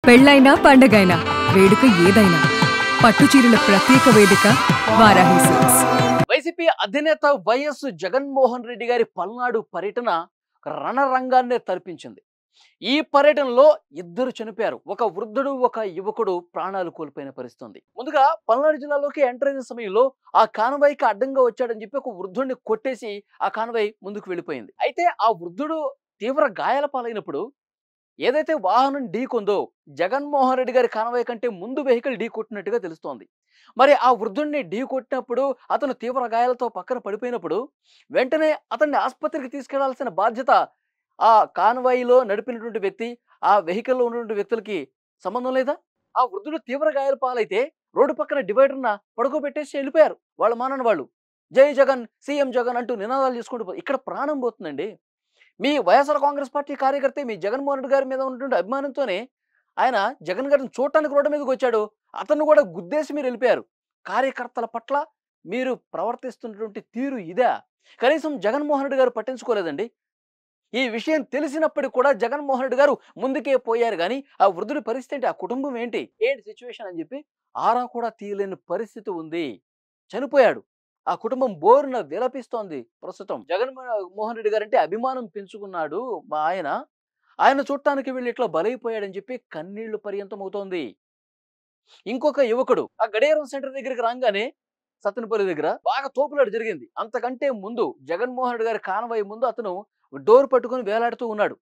పెళ్ళైనా పండగైనా వేడుక ఏదైనా పట్టుచీరల ప్రత్యేక వేదిక వారాహి సిల్క్స్. వైసీపీ అధినేత వైఎస్ జగన్మోహన్ రెడ్డి గారి పల్నాడు పర్యటన రణరంగాన్నే తలపించింది. ఈ పర్యటనలో ఇద్దరు చనిపోయారు. ఒక వృద్ధుడు, ఒక యువకుడు ప్రాణాలు కోల్పోయిన పరిస్థితి. ముందుగా పల్నాడు జిల్లాలోకి ఎంటర్ అయిన సమయంలో ఆ కాన్వాయ్కి అడ్డంగా వచ్చాడని చెప్పి ఒక వృద్ధుడిని కొట్టేసి ఆ కాన్వాయ్ ముందుకు వెళ్ళిపోయింది. అయితే ఆ వృద్ధుడు తీవ్ర గాయాల పాలైనప్పుడు ఏదైతే వాహనం ఢీకొందో జగన్మోహన్ రెడ్డి గారి కాన్వాయ్ కంటే ముందు వెహికల్ ఢీ కొట్టినట్టుగా తెలుస్తోంది. మరి ఆ వృద్ధుడిని ఢీ కొట్టినప్పుడు అతను తీవ్ర గాయాలతో పక్కన పడిపోయినప్పుడు వెంటనే అతన్ని ఆసుపత్రికి తీసుకెళ్లాల్సిన బాధ్యత ఆ కాన్వాయ్లో నడిపినటువంటి వ్యక్తి, ఆ వెహికల్లో ఉన్నటువంటి వ్యక్తులకి సంబంధం లేదా? ఆ వృద్ధుడు తీవ్ర గాయాల పాలైతే రోడ్డు పక్కన డివైడర్న పడుకోబెట్టేసి వెళ్ళిపోయారు వాళ్ళ మానని వాళ్ళు. జై జగన్, సీఎం జగన్ అంటూ నినాదాలు చేసుకుంటూ ఇక్కడ ప్రాణం పోతుందండి. మీ వైఎస్ఆర్ కాంగ్రెస్ పార్టీ కార్యకర్త మీ జగన్మోహన్ రెడ్డి గారి మీద ఉన్నటువంటి అభిమానంతోనే ఆయన జగన్ గారిని చూడటానికి రోడ్డు మీదకి వచ్చాడు. అతను కూడా గుద్దేసి మీరు వెళ్ళిపోయారు. కార్యకర్తల పట్ల మీరు ప్రవర్తిస్తున్నటువంటి తీరు ఇదా? కనీసం జగన్మోహన్ రెడ్డి గారు పట్టించుకోలేదండి. ఈ విషయం తెలిసినప్పటికీ కూడా జగన్మోహన్ రెడ్డి గారు ముందుకే పోయారు కానీ ఆ వృద్ధుడి పరిస్థితి ఏంటి, ఆ కుటుంబం ఏంటి సిచ్యువేషన్ అని చెప్పి ఆరా కూడా తీయలేని పరిస్థితి ఉంది. చనిపోయాడు. ఆ కుటుంబం బోరున విలపిస్తోంది. ప్రస్తుతం జగన్మోహన్ రెడ్డి గారు అంటే అభిమానం పెంచుకున్నాడు మా ఆయన చూడటానికి వెళ్ళి ఇట్లా బలైపోయాడని చెప్పి కన్నీళ్లు పర్యంతం అవుతోంది. ఇంకొక యువకుడు ఆ గడియారం సెంటర్ దగ్గరికి రాగానే సత్తెనపల్లి దగ్గర బాగా తోపులాట జరిగింది. అంతకంటే ముందు జగన్మోహన్ రెడ్డి గారి కాన్వాయ్ ముందు అతను డోర్ పట్టుకుని వేలాడుతూ ఉన్నాడు.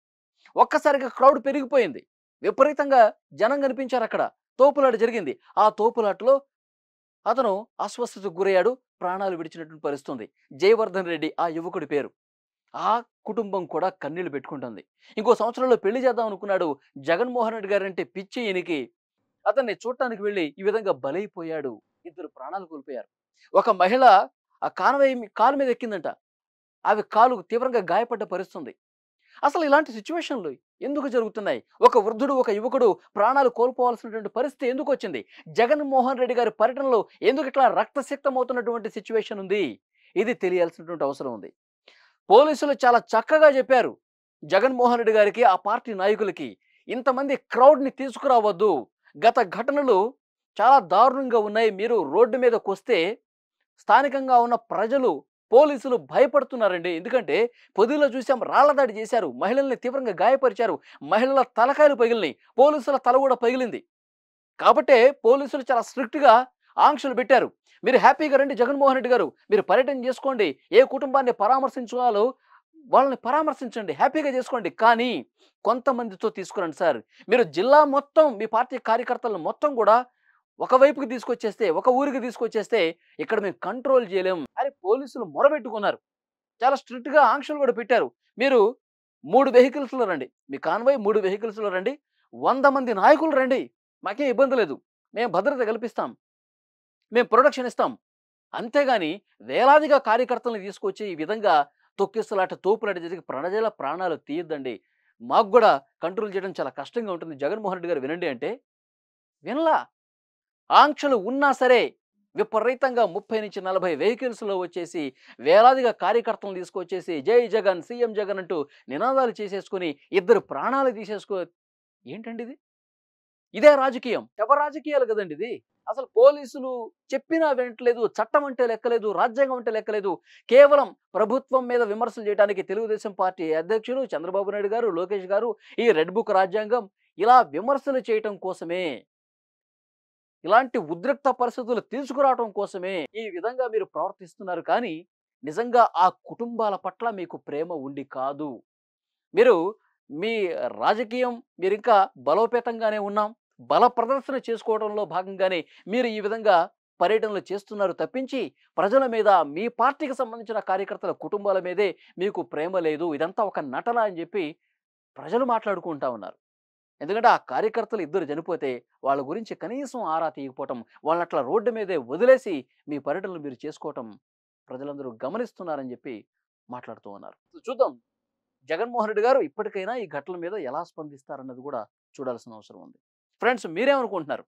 ఒక్కసారిగా క్రౌడ్ పెరిగిపోయింది. విపరీతంగా జనం కనిపించారు. అక్కడ తోపులాట జరిగింది. ఆ తోపులాటలో అతను అస్వస్థతకు గురయ్యాడు. ప్రాణాలు విడిచినటువంటి పరిస్థితుంది. జయవర్ధన్ రెడ్డి ఆ యువకుడి పేరు. ఆ కుటుంబం కూడా కన్నీళ్లు పెట్టుకుంటుంది. ఇంకో సంవత్సరంలో పెళ్లి చేద్దాం అనుకున్నాడు. జగన్మోహన్ రెడ్డి గారంటే పిచ్చి ఈయనకి. అతన్ని చూడటానికి వెళ్ళి ఈ విధంగా బలైపోయాడు. ఇద్దరు ప్రాణాలు కోల్పోయారు. ఒక మహిళ ఆ కాన్వాయ్ కాలు మీద ఎక్కిందంట. ఆమె కాలు తీవ్రంగా గాయపడ్డ పరిస్థితుంది. అసలు ఇలాంటి సిచ్యువేషన్లు ఎందుకు జరుగుతున్నాయి? ఒక వృద్ధుడు, ఒక యువకుడు ప్రాణాలు కోల్పోవాల్సినటువంటి పరిస్థితి ఎందుకు వచ్చింది? జగన్మోహన్ రెడ్డి గారి పర్యటనలో ఎందుకు ఇట్లా రక్తసిక్తమవుతున్నటువంటి సిచ్యువేషన్ ఉంది? ఇది తెలియాల్సినటువంటి అవసరం ఉంది. పోలీసులు చాలా చక్కగా చెప్పారు జగన్మోహన్ రెడ్డి గారికి, ఆ పార్టీ నాయకులకి, ఇంతమంది క్రౌడ్ని తీసుకురావద్దు. గత ఘటనలు చాలా దారుణంగా ఉన్నాయి. మీరు రోడ్డు మీదకి వస్తే స్థానికంగా ఉన్న ప్రజలు, పోలీసులు భయపడుతున్నారండి. ఎందుకంటే పొదిలో చూసాం, రాళ్లదాడి చేశారు, మహిళల్ని తీవ్రంగా గాయపరిచారు, మహిళల తలకాయలు పగిలినాయి, పోలీసుల తల కూడా పగిలింది. కాబట్టే పోలీసులు చాలా స్ట్రిక్ట్గా ఆంక్షలు పెట్టారు. మీరు హ్యాపీగా రండి జగన్మోహన్ రెడ్డి గారు, మీరు పర్యటన చేసుకోండి, ఏ కుటుంబాన్ని పరామర్శించాలో వాళ్ళని పరామర్శించండి, హ్యాపీగా చేసుకోండి, కానీ కొంతమందితో తీసుకురండి సార్. మీరు జిల్లా మొత్తం మీ పార్టీ కార్యకర్తలను మొత్తం కూడా ఒకవైపుకి తీసుకొచ్చేస్తే, ఒక ఊరికి తీసుకొచ్చేస్తే ఇక్కడ మేము కంట్రోల్ చేయలేము అని పోలీసులు మొరబెట్టుకున్నారు. చాలా స్ట్రిక్ట్గా ఆంక్షలు కూడా పెట్టారు. మీరు 3 వెహికల్స్లో రండి, మీ కాన్వాయ్ 3 వెహికల్స్లో రండి, 100 మంది నాయకులు రండి, మాకేం ఇబ్బంది లేదు, మేము భద్రత కల్పిస్తాం, మేము ప్రొటెక్షన్ ఇస్తాం. అంతేగాని వేలాదిగా కార్యకర్తలను తీసుకొచ్చి ఈ విధంగా తొక్కిసలాట, తోపులాట జరిగి ప్రజల ప్రాణాలు తీయొద్దండి. మాకు కూడా కంట్రోల్ చేయడం చాలా కష్టంగా ఉంటుంది. జగన్మోహన్ రెడ్డి గారు వినండి అంటే వినలా. ఆంక్షలు ఉన్నా సరే విపరీతంగా 30 నుంచి 40 వెహికల్స్లో వచ్చేసి వేలాదిగా కార్యకర్తలను తీసుకొచ్చేసి జై జగన్, సీఎం జగన్ అంటూ నినాదాలు చేసేసుకుని ఇద్దరు ప్రాణాలు తీసేసుకో. ఏంటండి ఇది? ఇదే రాజకీయం? రాజకీయాలు కదండి ఇది. అసలు పోలీసులు చెప్పినా వినట్లేదు, చట్టం అంటే లెక్కలేదు, రాజ్యాంగం అంటే లెక్కలేదు. కేవలం ప్రభుత్వం మీద విమర్శలు చేయడానికి తెలుగుదేశం పార్టీ అధ్యక్షులు చంద్రబాబు నాయుడు గారు, లోకేష్ గారు ఈ రెడ్ బుక్ రాజ్యాంగం ఇలా విమర్శలు చేయటం కోసమే, ఇలాంటి ఉద్రిక్త పరిస్థితులు తీసుకురావడం కోసమే ఈ విధంగా మీరు ప్రవర్తిస్తున్నారు. కానీ నిజంగా ఆ కుటుంబాల పట్ల మీకు ప్రేమ ఉండి కాదు. మీరు మీ రాజకీయం మీరింకా బలోపేతంగానే ఉన్నాం, బల ప్రదర్శన చేసుకోవడంలో భాగంగానే మీరు ఈ విధంగా పర్యటనలు చేస్తున్నారు తప్పించి ప్రజల మీద, మీ పార్టీకి సంబంధించిన కార్యకర్తల కుటుంబాల మీదే మీకు ప్రేమ లేదు, ఇదంతా ఒక నటన అని చెప్పి ప్రజలు మాట్లాడుకుంటా ఉన్నారు. ఎందుకంటే ఆ కార్యకర్తలు ఇద్దరు చనిపోతే వాళ్ళ గురించి కనీసం ఆరా తీయకపోవటం, వాళ్ళని అట్లా రోడ్డు మీదే వదిలేసి మీ పర్యటనలు మీరు చేసుకోవటం ప్రజలందరూ గమనిస్తున్నారని చెప్పి మాట్లాడుతూ ఉన్నారు. చూద్దాం జగన్మోహన్ రెడ్డి గారు ఇప్పటికైనా ఈ ఘటనల మీద ఎలా స్పందిస్తారన్నది కూడా చూడాల్సిన అవసరం ఉంది. ఫ్రెండ్స్, మీరేమనుకుంటున్నారు?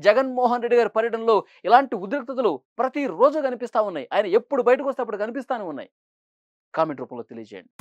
జగన్మోహన్ రెడ్డి గారి పర్యటనలో ఇలాంటి ఉద్రిక్తతలు ప్రతిరోజు కనిపిస్తా ఉన్నాయి. ఆయన ఎప్పుడు బయటకు వస్తే అప్పుడు కనిపిస్తానే ఉన్నాయి. కామెంట్ రూపంలో తెలియజేయండి.